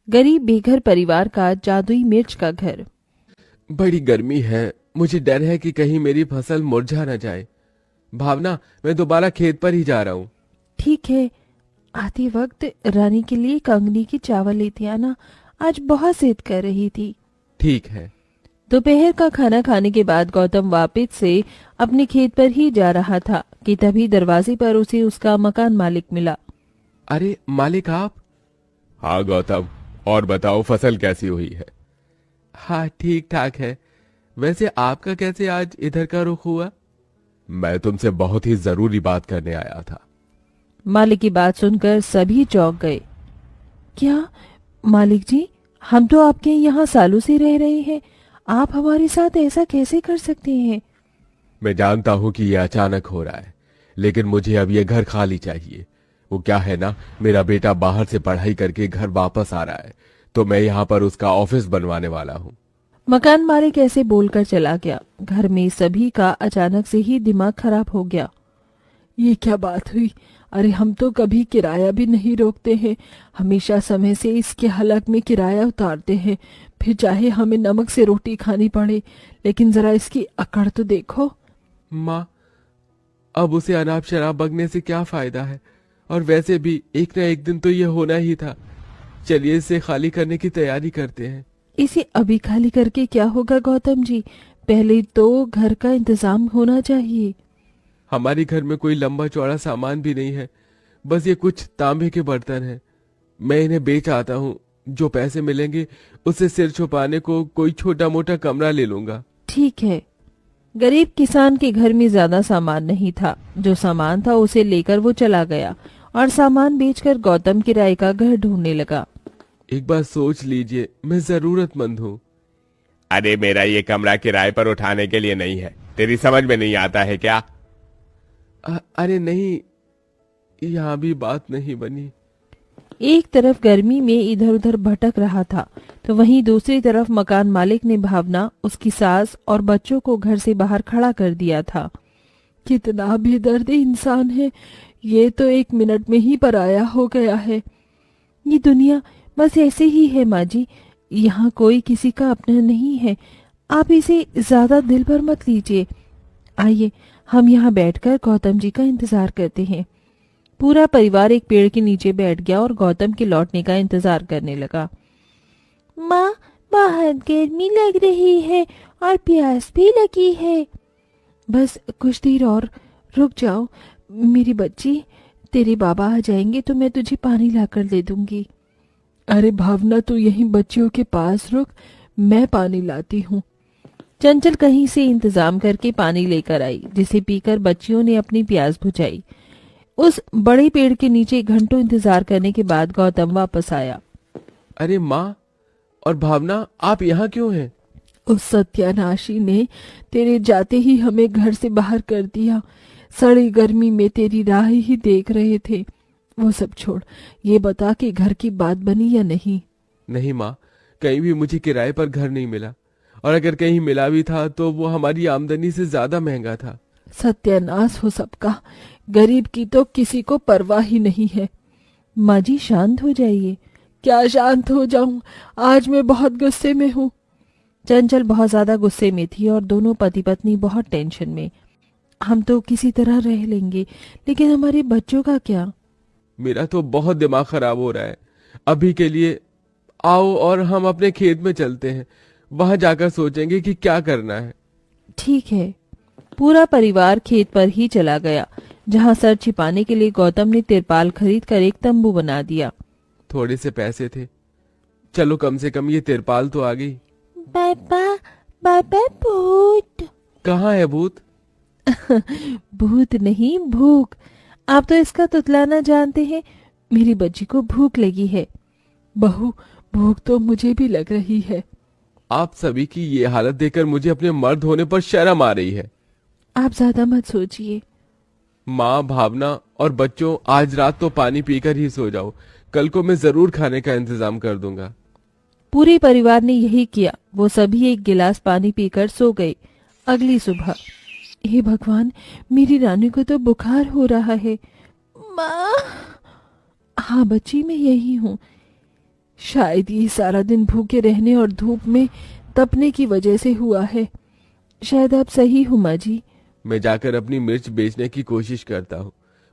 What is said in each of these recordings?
गरीब बेघर परिवार का जादुई मिर्च का घर। बड़ी गर्मी है, मुझे डर है कि कहीं मेरी फसल मुरझा न जाए। भावना, मैं दोबारा खेत पर ही जा रहा हूँ। ठीक है, आते वक्त रानी के लिए कंगनी की चावल लेते आना, आज बहुत जिद कर रही थी। ठीक है। दोपहर का खाना खाने के बाद गौतम वापस से अपने खेत पर ही जा रहा था कि तभी दरवाजे पर उसे उसका मकान मालिक मिला। अरे मालिक आप? हाँ गौतम, और बताओ फसल कैसी हुई है? हाँ ठीक ठाक है। वैसे आपका कैसे आज इधर का रुख हुआ? मैं तुमसे बहुत ही जरूरी बात करने आया था। मालिक की बात सुनकर सभी चौंक गए। क्या मालिक जी, हम तो आपके यहाँ सालों से रह रहे हैं, आप हमारे साथ ऐसा कैसे कर सकते हैं? मैं जानता हूं कि यह अचानक हो रहा है, लेकिन मुझे अब यह घर खाली चाहिए। वो क्या है ना, मेरा बेटा बाहर से पढ़ाई करके घर वापस आ रहा है, तो मैं यहाँ पर उसका ऑफिस बनवाने वाला हूँ। मकान मालिक ऐसे बोलकर चला गया। घर में सभी का अचानक से ही दिमाग खराब हो गया। ये क्या बात हुई? अरे हम तो कभी किराया भी नहीं रोकते हैं, हमेशा समय से इसके हलक में किराया उतारते हैं, फिर चाहे हमें नमक से रोटी खानी पड़े। लेकिन जरा इसकी अकड़ तो देखो। माँ, अब उसे अनाप शराब बकने से क्या फायदा है? और वैसे भी एक न एक दिन तो यह होना ही था। चलिए इसे खाली करने की तैयारी करते हैं। इसे अभी खाली करके क्या होगा गौतम जी? पहले तो घर का इंतजाम होना चाहिए। हमारे घर में कोई लंबा चौड़ा सामान भी नहीं है, बस ये कुछ तांबे के बर्तन हैं। मैं इन्हें बेच आता हूँ, जो पैसे मिलेंगे उससे सिर छुपाने को कोई छोटा मोटा कमरा ले लूंगा। ठीक है। गरीब किसान के घर में ज्यादा सामान नहीं था। जो सामान था उसे लेकर वो चला गया और सामान बेचकर गौतम किराए का घर ढूंढने लगा। एक बार सोच लीजिए, मैं जरूरतमंद हूँ। अरे मेरा ये कमरा किराए पर उठाने के लिए नहीं है, तेरी समझ में नहीं आता है क्या? अरे नहीं, यहाँ भी बात नहीं बनी। एक तरफ गर्मी में इधर उधर भटक रहा था, तो वहीं दूसरी तरफ मकान मालिक ने भावना, उसकी सास और बच्चों को घर से बाहर खड़ा कर दिया था। कितना बेदर्दी इंसान है, ये तो एक मिनट में ही पराया हो गया है। ये दुनिया बस ऐसे ही है माँ जी, यहाँ कोई किसी का अपना नहीं है। आप इसे ज्यादा दिल पर मत लीजिए। आइए हम यहाँ बैठकर गौतम जी का इंतजार करते हैं। पूरा परिवार एक पेड़ के नीचे बैठ गया और गौतम के लौटने का इंतजार करने लगा। माँ, बाहर गर्मी लग रही है और प्यास भी लगी है। बस कुछ देर और रुक जाओ मेरी बच्ची, तेरे बाबा आ जाएंगे तो मैं तुझे पानी लाकर दे दूंगी। अरे भावना, तू यहीं बच्चियों के पास रुक, मैं पानी लाती हूँ। चंचल कहीं से इंतजाम करके पानी लेकर आई, जिसे पीकर बच्चियों ने अपनी प्यास बुझाई। उस बड़े पेड़ के नीचे घंटों इंतजार करने के बाद गौतम वापस आया। अरे माँ और भावना, आप यहाँ क्यों हैं? उस सत्यानाशी ने तेरे जाते ही हमें घर से बाहर कर दिया। सड़ी गर्मी में तेरी राह ही देख रहे थे। वो सब छोड़, ये बता कि घर की बात बनी या नहीं? नहीं माँ, कहीं भी मुझे किराए पर घर नहीं मिला, और अगर कहीं मिला भी था तो वो हमारी आमदनी से ज्यादा महंगा था। सत्यानाश हो सबका, गरीब की तो किसी को परवाह ही नहीं है। माँ जी शांत हो जाइए। क्या शांत हो जाऊं, आज मैं बहुत गुस्से में हूँ। चंचल बहुत ज्यादा गुस्से में थी और दोनों पति पत्नी बहुत टेंशन में। हम तो किसी तरह रह लेंगे, लेकिन हमारे बच्चों का क्या? मेरा तो बहुत दिमाग खराब हो रहा है। अभी के लिए आओ और हम अपने खेत में चलते हैं, वहां जाकर सोचेंगे कि क्या करना है। ठीक है। पूरा परिवार खेत पर ही चला गया, जहाँ सर छिपाने के लिए गौतम ने तिरपाल खरीद कर एक तंबू बना दिया। थोड़े से पैसे थे, चलो कम से कम ये तिरपाल तो आ गई। पापा, पापा भूत। कहाँ है भूत? भूत नहीं, भूख। आप तो इसका तुतलाना जानते हैं। मेरी बच्ची को भूख लगी है। बहू, भूख तो मुझे भी लग रही है। आप सभी की ये हालत देखकर मुझे अपने मर्द होने पर शर्म आ रही है। आप ज्यादा मत सोचिए। माँ, भावना और बच्चों, आज रात तो पानी पीकर ही सो जाओ, कल को मैं जरूर खाने का इंतजाम कर दूंगा। पूरे परिवार ने यही किया। वो सभी एक गिलास पानी पीकर सो गए। अगली सुबह, हे भगवान, मेरी रानी को तो बुखार हो रहा है। माँ। हाँ बच्ची, मैं यही हूँ। शायद ये सारा दिन भूखे रहने और धूप में तपने की वजह से हुआ है। शायद आप सही हो माँ जी। मैं जाकर अपनी मिर्च बेचने की कोशिश करता हूँ।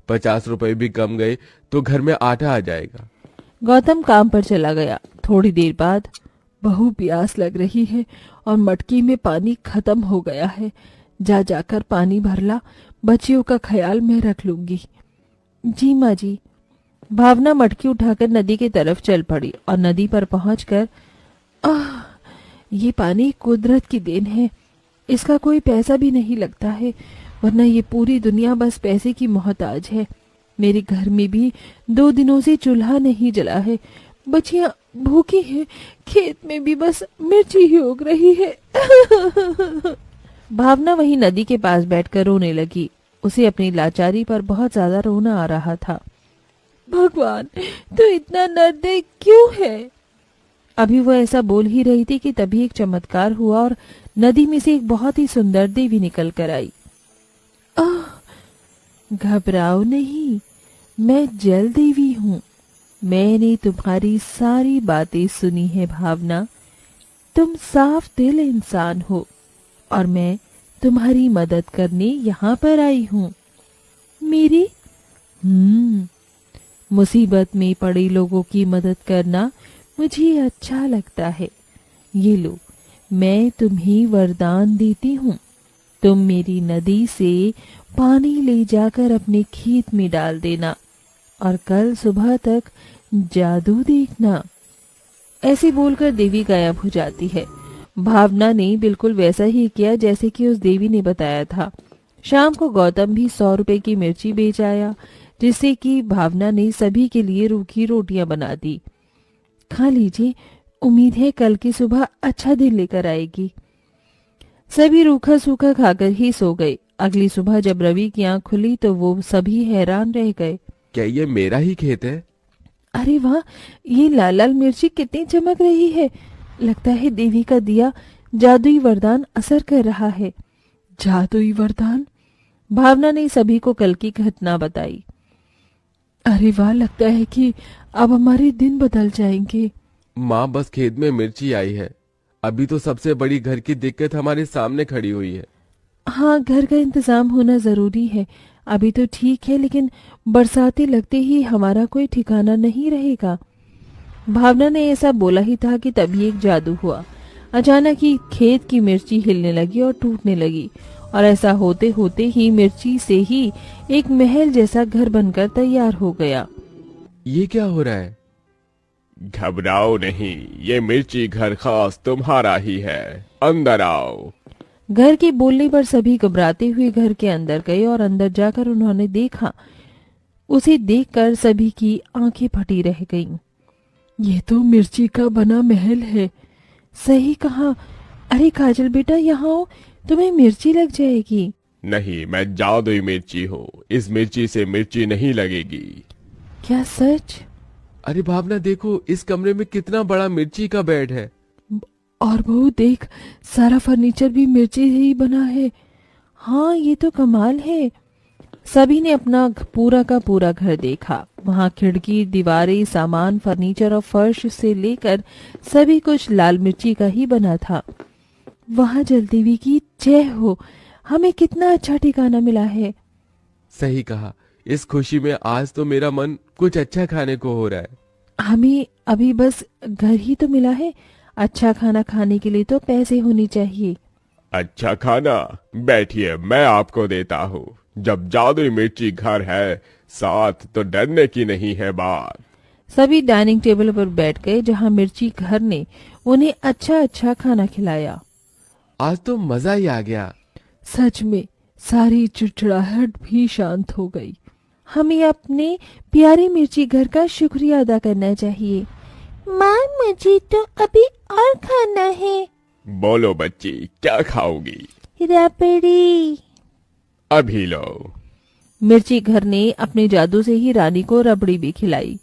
50 रुपए भी कम गए तो घर में आटा आ जाएगा। गौतम काम पर चला गया। थोड़ी देर बाद, बहू प्यास लग रही है और मटकी में पानी खत्म हो गया है। जा जाकर पानी भर ला, बच्चियों का ख्याल मैं रख लूंगी। जी माँ जी। भावना मटकी उठाकर नदी की तरफ चल पड़ी और नदी पर पहुंचकर, आह, ये पानी कुदरत की देन है। इसका कोई पैसा भी नहीं लगता है, वरना ये पूरी दुनिया बस पैसे की मोहताज है। मेरे घर में भी 2 दिनों से चूल्हा नहीं जला है। बच्चियां भूखी हैं, खेत में भी बस मिर्ची ही उग रही है। भावना वहीं नदी के पास बैठकर रोने लगी। उसे अपनी लाचारी पर बहुत ज्यादा रोना आ रहा था। भगवान, तू इतना निर्दयी क्यों है? अभी वो ऐसा बोल ही रही थी कि तभी एक चमत्कार हुआ और नदी में से एक बहुत ही सुंदर देवी निकल कर आई। घबराओ नहीं, मैं जल देवी हूँ। मैंने तुम्हारी सारी बातें सुनी है भावना। तुम साफ दिल इंसान हो और मैं तुम्हारी मदद करने यहाँ पर आई हूँ। मेरी मुसीबत में पड़े लोगों की मदद करना मुझे अच्छा लगता है। ये लो, मैं तुम्हें वरदान देती हूँ। तुम मेरी नदी से पानी ले जाकर अपने खेत में डाल देना और कल सुबह तक जादू देखना। ऐसे बोलकर देवी गायब हो जाती है। भावना ने बिल्कुल वैसा ही किया जैसे कि उस देवी ने बताया था। शाम को गौतम भी 100 रुपए की मिर्ची बेच आया, जिससे कि भावना ने सभी के लिए रूखी रोटियां बना दी। खा लीजिए, उम्मीद है कल की सुबह अच्छा दिन लेकर आएगी। सभी रूखा सूखा खाकर ही सो गए। अगली सुबह जब रवि की आंख खुली तो वो सभी हैरान रह गए। क्या ये मेरा ही खेत है? अरे वाह, ये लाल लाल मिर्ची कितनी चमक रही है। लगता है देवी का दिया जादुई वरदान असर कर रहा है। जादुई वरदान? भावना ने सभी को कल की घटना बताई। अरे वाह, लगता है कि अब हमारे दिन बदल जाएंगे। माँ, बस खेत में मिर्ची आई है। अभी तो सबसे बड़ी घर की दिक्कत हमारे सामने खड़ी हुई है। हाँ, घर का इंतजाम होना जरूरी है। अभी तो ठीक है, लेकिन बरसातें लगते ही हमारा कोई ठिकाना नहीं रहेगा। भावना ने ऐसा बोला ही था कि तभी एक जादू हुआ। अचानक ही खेत की मिर्ची हिलने लगी और टूटने लगी, और ऐसा होते होते ही मिर्ची से ही एक महल जैसा घर बनकर तैयार हो गया। ये क्या हो रहा है? घबराओ नहीं, ये मिर्ची घर खास तुम्हारा ही है। अंदर आओ। घर के बोलने पर सभी घबराते हुए घर के अंदर गए और अंदर जाकर उन्होंने देखा। उसे देखकर सभी की आंखें फटी रह गईं। ये तो मिर्ची का बना महल है। सही कहा। अरे काजल बेटा, यहाँ आओ, तुम्हें मिर्ची लग जाएगी। नहीं, मैं जादुई मिर्ची हूँ। इस मिर्ची से मिर्ची नहीं लगेगी। क्या सच? अरे भावना, देखो इस कमरे में कितना बड़ा मिर्ची का बेड है। और बहू देख, सारा फर्नीचर भी मिर्ची से ही बना है। हाँ, ये तो कमाल है। सभी ने अपना पूरा का पूरा घर देखा। वहाँ खिड़की, दीवारें, सामान, फर्नीचर और फर्श से लेकर सभी कुछ लाल मिर्ची का ही बना था। वहाँ जलदेवी की जय हो। हमें कितना अच्छा ठिकाना मिला है। सही कहा। इस खुशी में आज तो मेरा मन कुछ अच्छा खाने को हो रहा है। हमें अभी बस घर ही तो मिला है। अच्छा खाना खाने के लिए तो पैसे होने चाहिए। अच्छा खाना? बैठिए, मैं आपको देता हूँ। जब जादुई मिर्ची घर है, साथ तो डरने की नहीं है बात। सभी डाइनिंग टेबल पर बैठ गए, जहाँ मिर्ची घर ने उन्हें अच्छा अच्छा खाना खिलाया। आज तो मजा ही आ गया। सच में सारी चिड़चिड़ाहट भी शांत हो गई। हमें अपने प्यारे मिर्ची घर का शुक्रिया अदा करना चाहिए। माँ, मुझे तो अभी और खाना है। बोलो बच्ची, क्या खाओगी? रबड़ी। अभी लो। मिर्ची घर ने अपने जादू से ही रानी को रबड़ी भी खिलाई।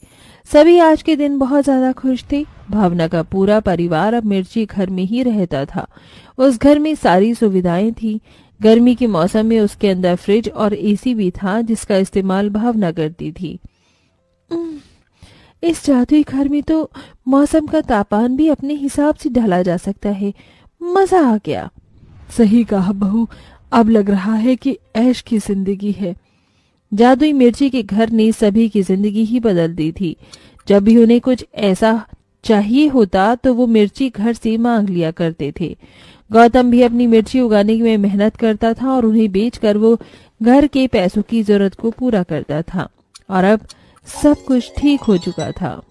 सभी आज के दिन बहुत ज्यादा खुश थे। भावना का पूरा परिवार अब मिर्ची घर में ही रहता था। उस घर में सारी सुविधाएं थी। गर्मी के मौसम में उसके अंदर फ्रिज और एसी भी था, जिसका इस्तेमाल भावना करती थी। इस जादुई घर में तो मौसम का तापमान भी अपने हिसाब से ढाला जा सकता है। मजा आ गया। सही कहा बहू, अब लग रहा है कि ऐश की जिंदगी है। जादुई मिर्ची के घर ने सभी की जिंदगी ही बदल दी थी। जब भी उन्हें कुछ ऐसा चाहिए होता तो वो मिर्ची घर से मांग लिया करते थे। गौतम भी अपनी मिर्ची उगाने में मेहनत करता था और उन्हें बेचकर वो घर के पैसों की जरूरत को पूरा करता था। और अब सब कुछ ठीक हो चुका था।